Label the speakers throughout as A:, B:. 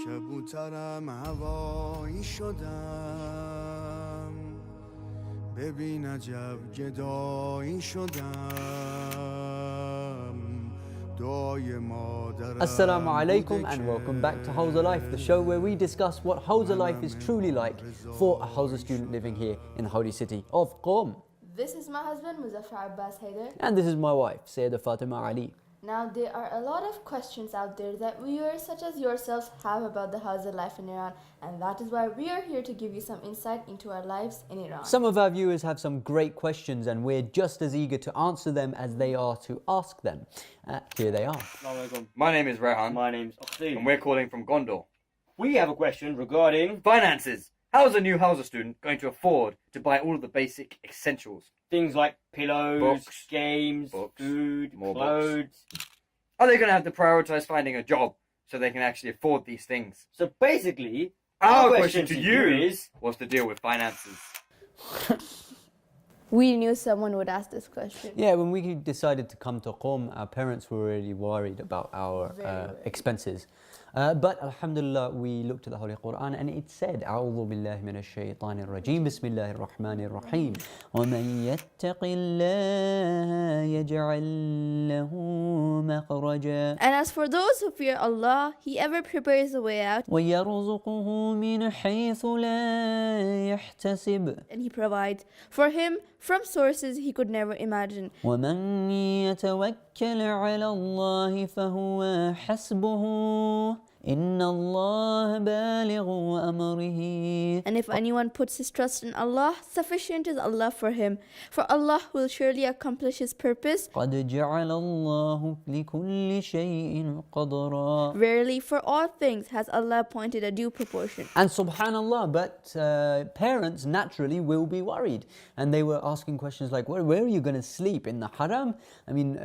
A: کبوترم هوایی شدم ببین عجب گدایی شدم دعای مادرم
B: Assalamu alaikum and welcome back to Howza Life, the show where we discuss what Howza life is truly like for a Howza student living here in the holy city of Qom.
C: This is my husband, Muzaffer and Syeda.
B: And this is my wife, Syeda Fatima Ali.
C: Now, there are a lot of questions out there that viewers such as yourselves have about the Howza life in Iran, and that is why we are here to give you some insight into our lives in Iran.
B: Some of our viewers have some great questions and we're just as eager to answer them as they are to ask them. Here they are.
D: My name is Rehan.
E: My name's Akhti.
D: And we're calling from Gondor.
E: We have a question regarding
D: Finances. How is a new Howza student going to afford to buy all of the basic essentials?
E: things like pillows,
D: Books,
E: games, food,
D: more
E: clothes.
D: Are they going to have to prioritize finding a job so they can actually afford these things?
E: So basically,
D: Our question to you is, what's the deal with finances?
C: We knew someone would ask this question.
B: Yeah, when we decided to come to Qom, our parents were really worried about our expenses. But alhamdulillah, we looked at the Holy Quran and it said, أعوذ بالله من الشيطان الرجيم بسم الله الرحمن الرحيم ومن يتق الله يجعل له مخرجا.
C: And as for those who fear Allah, He ever prepares a way out,
B: ويرزقه من حيث لا يحتسب.
C: and He provides for him from sources he could never imagine.
B: ومن يتوكل على الله فهو حسبه إن الله بالغ أمره.
C: And if anyone puts his trust in Allah, sufficient is Allah for him. For Allah will surely accomplish His purpose.
B: قد جعل الله لكل شيء قدرا.
C: Verily, for all things has Allah appointed a due proportion.
B: And subhanallah, but parents naturally will be worried. And they were asking questions like, where are you going to sleep? In the haram? I mean,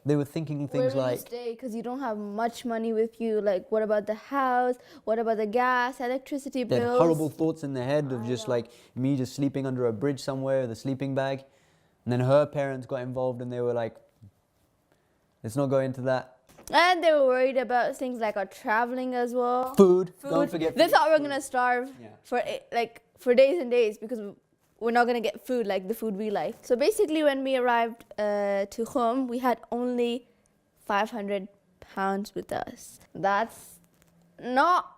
B: they were thinking things
C: Where will
B: like,
C: you stay? Because you don't have much money with you. Like, what about the house? What about the gas, electricity
B: they had
C: bills?
B: horrible thoughts in their head of just like me just sleeping under a bridge somewhere with a sleeping bag. And then her parents got involved and they were like, let's not go into that.
C: And they were worried about things like our traveling as well.
B: Food. Don't forget
C: They
B: food.
C: thought we were gonna starve
B: Yeah.
C: for days and days because we're not gonna get food like the food we like. So basically, when we arrived to Qom, we had only 500 pounds with us. That's not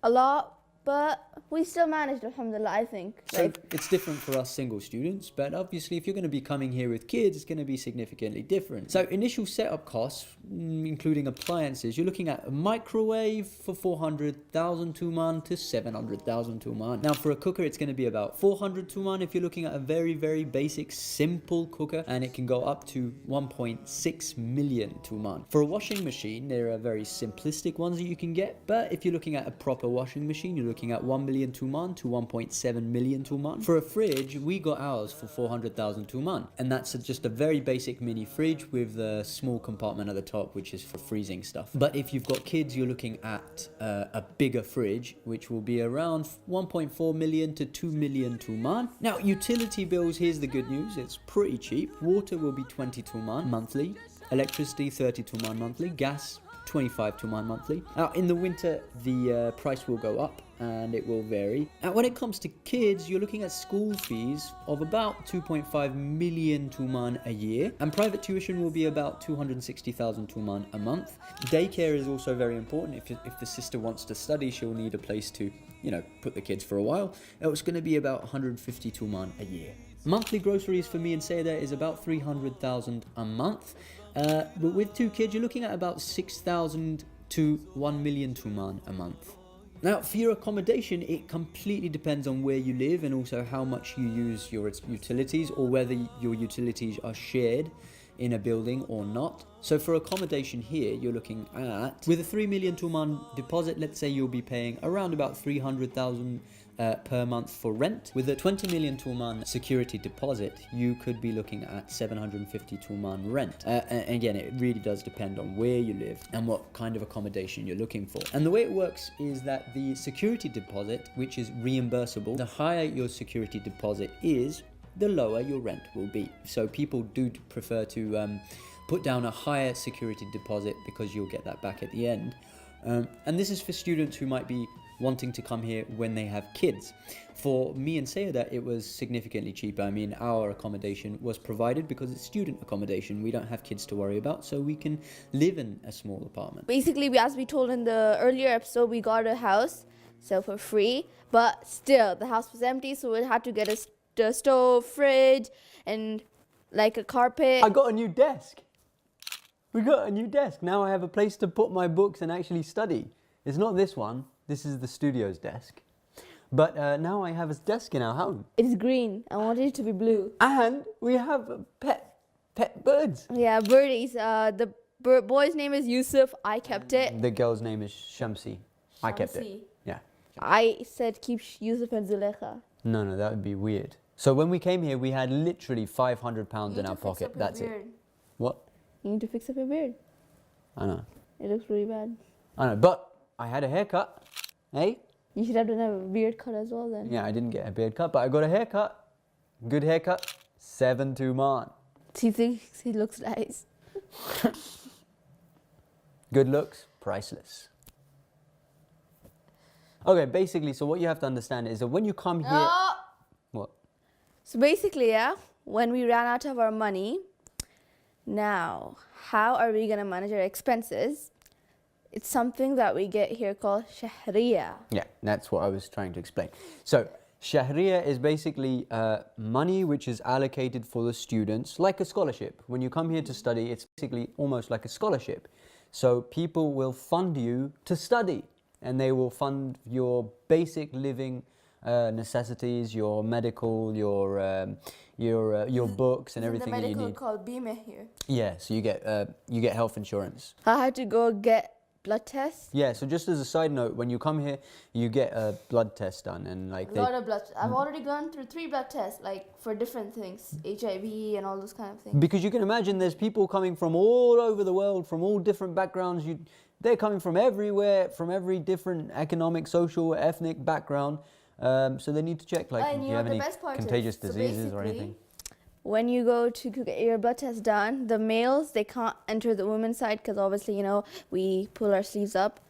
C: a lot, but we still managed, alhamdulillah, I think.
B: So it's different for us single students, but obviously if you're going to be coming here with kids, it's going to be significantly different. So initial setup costs, including appliances, you're looking at a microwave for 400,000 Tuman to 700,000 Tuman. Now for a cooker, it's going to be about 400 Tuman if you're looking at a very, very basic, simple cooker, and it can go up to 1.6 million Tuman. For a washing machine, there are very simplistic ones that you can get, but if you're looking at a proper washing machine, you're looking at 1 million Tuman to 1.7 million Tuman. For a fridge, we got ours for 400,000 Tuman, and that's just a very basic mini fridge with the small compartment at the top, which is for freezing stuff. But if you've got kids, you're looking at a bigger fridge, which will be around 1.4 million to 2 million Tuman. Now, utility bills, here's the good news, it's pretty cheap. Water will be 20 Tuman monthly, electricity 30 Tuman monthly, gas 25 Tuman monthly. Now in the winter the price will go up and it will vary. Now when it comes to kids, you're looking at school fees of about 2.5 million Tuman a year, and private tuition will be about 260,000 Tuman a month. Daycare is also very important. If the sister wants to study, she'll need a place to, put the kids for a while. It's going to be about 150 Tuman a year. Monthly groceries for me and Syeda is about 300,000 a month. But with two kids, you're looking at about 6,000 to 1 million Tuman a month. Now, for your accommodation, it completely depends on where you live and also how much you use your utilities, or whether your utilities are shared in a building or not. So for accommodation here, you're looking at, with a 3 million Tuman deposit, let's say you'll be paying around about 300,000 per month for rent. With a 20 million Tuman security deposit, you could be looking at 750 Tuman rent. Again, it really does depend on where you live and what kind of accommodation you're looking for. And the way it works is that the security deposit, which is reimbursable, the higher your security deposit is, the lower your rent will be. So people do prefer to put down a higher security deposit because you'll get that back at the end. And this is for students who might be wanting to come here when they have kids. For me and Syeda, it was significantly cheaper. I mean, our accommodation was provided because it's student accommodation. We don't have kids to worry about, so we can live in a small apartment.
C: Basically, as we told in the earlier episode, we got a house, so for free. But still, the house was empty, so we had to get a stove, fridge, and like a carpet.
B: I got a new desk. We got a new desk. Now I have a place to put my books and actually study. It's not this one. This is the studio's desk. But now I have a desk in our home.
C: It's green. I wanted it to be blue.
B: And we have pet birds.
C: Yeah, birdies. The boy's name is Yusuf. I kept it.
B: The girl's name is Shamsi. I kept it.
C: Shamsi.
B: Yeah.
C: I said keep Yusuf and Zulekha.
B: No, that would be weird. So when we came here, we had literally £500 in our pocket. That's it. What?
C: You need to fix up your beard.
B: I know.
C: It looks really bad.
B: I know. But I had a haircut. Hey?
C: You should have done a beard cut as well then.
B: Yeah, I didn't get a beard cut, but I got a haircut. Good haircut. 7 Tomans.
C: He thinks he looks nice.
B: Good looks, priceless. Okay, basically, so what you have to understand is that when you come here... What?
C: So basically, yeah, when we ran out of our money, now, how are we going to manage our expenses? It's something that we get here called shahriya.
B: Yeah, that's what I was trying to explain. So, shahriya is basically money which is allocated for the students, like a scholarship. When you come here to study, it's basically almost like a scholarship. So, people will fund you to study, and they will fund your basic living necessities, your medical, your books and everything that you
C: medical
B: need.
C: called bima here.
B: Yeah, so you get health insurance.
C: I had to go get blood tests.
B: Yeah, so just as a side note, when you come here, you get a blood test done, and like
C: A lot of blood. I've already gone through 3 blood tests, like for different things, HIV and all those kind of things.
B: because you can imagine there's people coming from all over the world, from all different backgrounds. They're coming from everywhere, from every different economic, social, ethnic background. So they need to check, like,
C: And
B: do
C: you
B: you
C: know
B: have
C: the
B: any
C: best part is,
B: contagious
C: so
B: diseases or
C: basically,
B: anything?
C: When you go to get your blood test done, the males, they can't enter the women's side because obviously, you know, we pull our sleeves up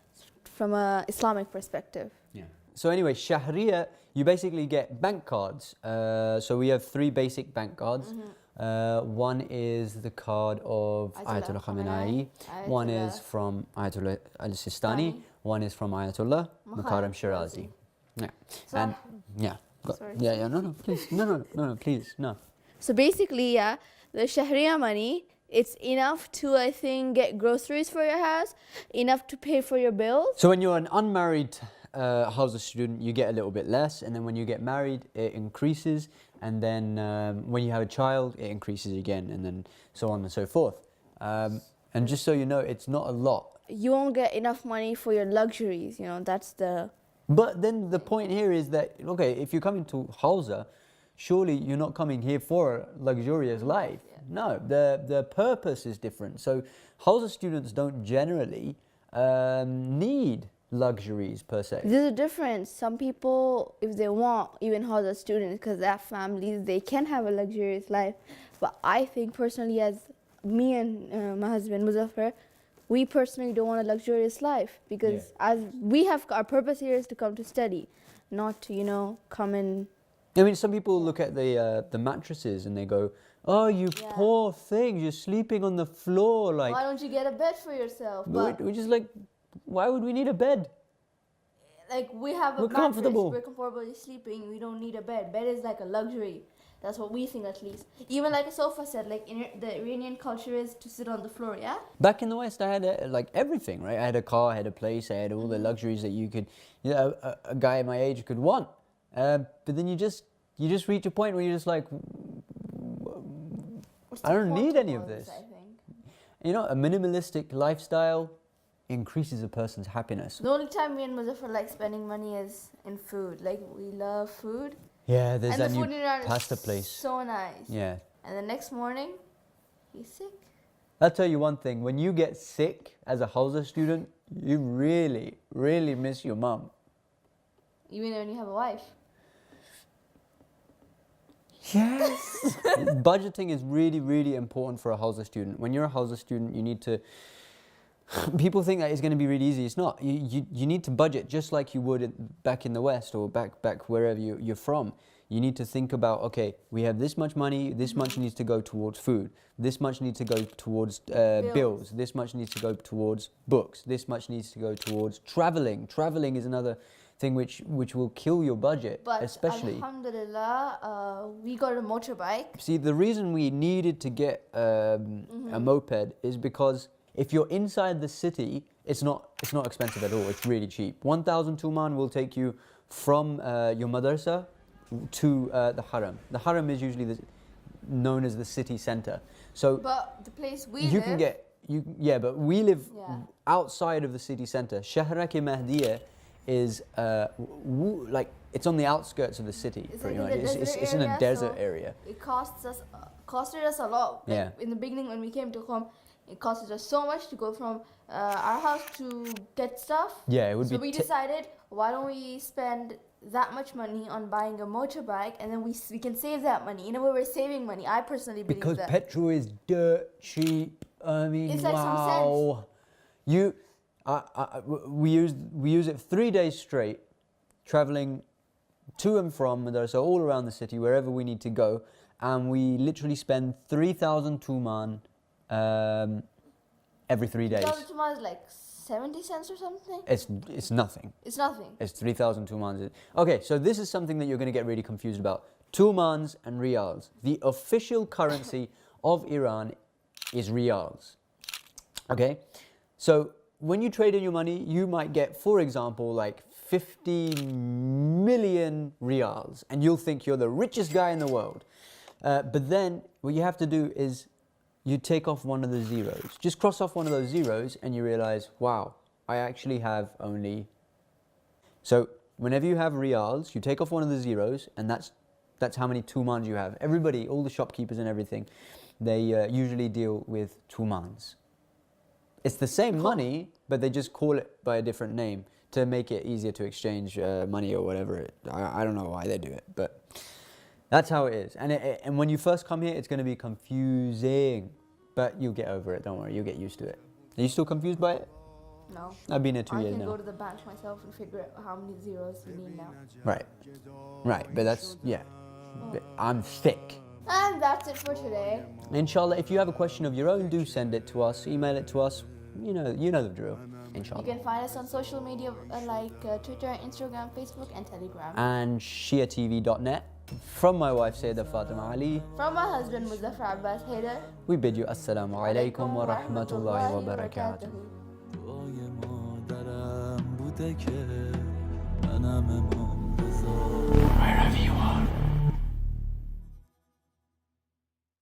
C: from a Islamic perspective.
B: Yeah. So anyway, shahriya, you basically get bank cards. So we have 3 basic bank cards. One is the card of Ayatollah Khamenei. One is from Ayatollah al-Sistani. One is from Ayatollah Mukarram Shirazi. Yeah.
C: So-
B: And yeah.
C: Sorry.
B: Yeah. No, please. No, please. No.
C: So basically, yeah, the shahriya money, it's enough to, I think, get groceries for your house, enough to pay for your bills.
B: So when you're an unmarried Howza student, you get a little bit less, and then when you get married, it increases, and then when you have a child, it increases again, and then so on and so forth. And just so you know, it's not a lot.
C: You won't get enough money for your luxuries, you know, that's the...
B: But then the point here is that, okay, if you're coming to Howza, surely you're not coming here for a luxurious life. No, the purpose is different. So Howza students don't generally need luxuries per se.
C: There's a difference. Some people, if they want, even Howza students, because they have families, they can have a luxurious life. But I think personally, as me and my husband Muzaffer, we personally don't want a luxurious life because as we have our purpose here is to come to study, not to, you know, come and...
B: I mean, some people look at the mattresses and they go, "Oh, you poor thing, you're sleeping on the floor." Like,
C: why don't you get a bed for yourself?
B: but we're just like, why would we need a bed?
C: Like, we have a
B: We're
C: mattress,
B: comfortable.
C: we're comfortably sleeping, we don't need a bed. Bed is like a luxury. That's what we think, at least. Even like a sofa set, like in the Iranian culture is to sit on the floor, yeah?
B: Back in the West, I had like everything, right? I had a car, I had a place, I had all the luxuries that you could, you know, a guy my age could want. But then you just reach a point where you're just like, I don't need any of this.
C: I think.
B: You know, a minimalistic lifestyle increases a person's happiness.
C: The only time me and Muzaffer like spending money is in food. Like, we love food.
B: Yeah, there's
C: And
B: that
C: the
B: new
C: food in Iran
B: pasta
C: is
B: place.
C: so nice.
B: Yeah.
C: And the next morning, he's sick.
B: I'll tell you one thing, when you get sick as a Howza student, you really, really miss your mum.
C: Even when you have a wife.
B: Yes! Budgeting is really, really important for a Howza student. When you're a Howza student, you need to People think that it's going to be really easy. It's not. You need to budget just like you would back in the West or back wherever you're from. You need to think about, okay, we have this much money, this much needs to go towards food, this much needs to go towards bills, this much needs to go towards books, this much needs to go towards traveling. Traveling is another thing which will kill your budget,
C: But
B: especially.
C: alhamdulillah, we got a motorbike.
B: See, the reason we needed to get a moped is because if you're inside the city, it's not expensive at all. It's really cheap. 1,000 Tuman will take you from your madrasa to the haram. The haram is usually known as the city center. So
C: But the place we
B: you
C: live,
B: can get but we live
C: Yeah.
B: outside of the city center. Shahrak-e-Mahdiya is like it's on the outskirts of the city.
C: It's
B: Pretty
C: like
B: much.
C: in the
B: It's
C: desert
B: in a
C: area,
B: desert
C: so
B: area.
C: it costed us a lot. Like,
B: Yeah.
C: In the beginning, when we came to home, it costed us so much to go from our house to get stuff.
B: Yeah, it would
C: So
B: be.
C: we decided, why don't we spend that much money on buying a motorbike, and then we can save that money. In a way, we're saving money. I personally believe
B: Because
C: that.
B: petrol is dirt cheap. I mean,
C: It's like some
B: wow. We use it 3 days straight, traveling to and from madrasa all around the city, wherever we need to go, and we literally spend 3,000 Tuman every 3 days.
C: $1,000 is like 70 cents or something.
B: It's nothing.
C: It's nothing.
B: It's 3,000 Tumans. Okay, so this is something that you're going to get really confused about. Tomans and Rials. The official currency of Iran is Rials. Okay, so when you trade in your money, you might get, for example, like 50 million Rials, and you'll think you're the richest guy in the world. But then what you have to do is you take off one of the zeros. Just cross off one of those zeros and you realize, wow, I actually have only... So whenever you have Rials, you take off one of the zeros, and that's how many Tumans you have. Everybody, all the shopkeepers and everything, they usually deal with Tumans. It's the same money, but they just call it by a different name to make it easier to exchange money or whatever. I don't know why they do it, but that's how it is. And when you first come here, it's going to be confusing, but you'll get over it. Don't worry, you'll get used to it. Are you still confused by it?
C: No.
B: I've been here 2
C: I
B: years
C: can
B: now.
C: go to the bank myself and figure out how many zeros we need now.
B: Right, but that's, yeah. But I'm thick.
C: And that's it for today.
B: Inshallah, if you have a question of your own, do send it to us, email it to us. You know the drill.
C: You
B: Inshallah.
C: can find us on social media like Twitter, Instagram, Facebook, and Telegram.
B: And shiatv.net. From my wife Syeda Fatima Ali,
C: From my husband Muzaffer and Syeda.
B: we bid you Assalamu alaikum wa rahmatullahi wa barakatuh.
F: دعای مادرم بوده که منم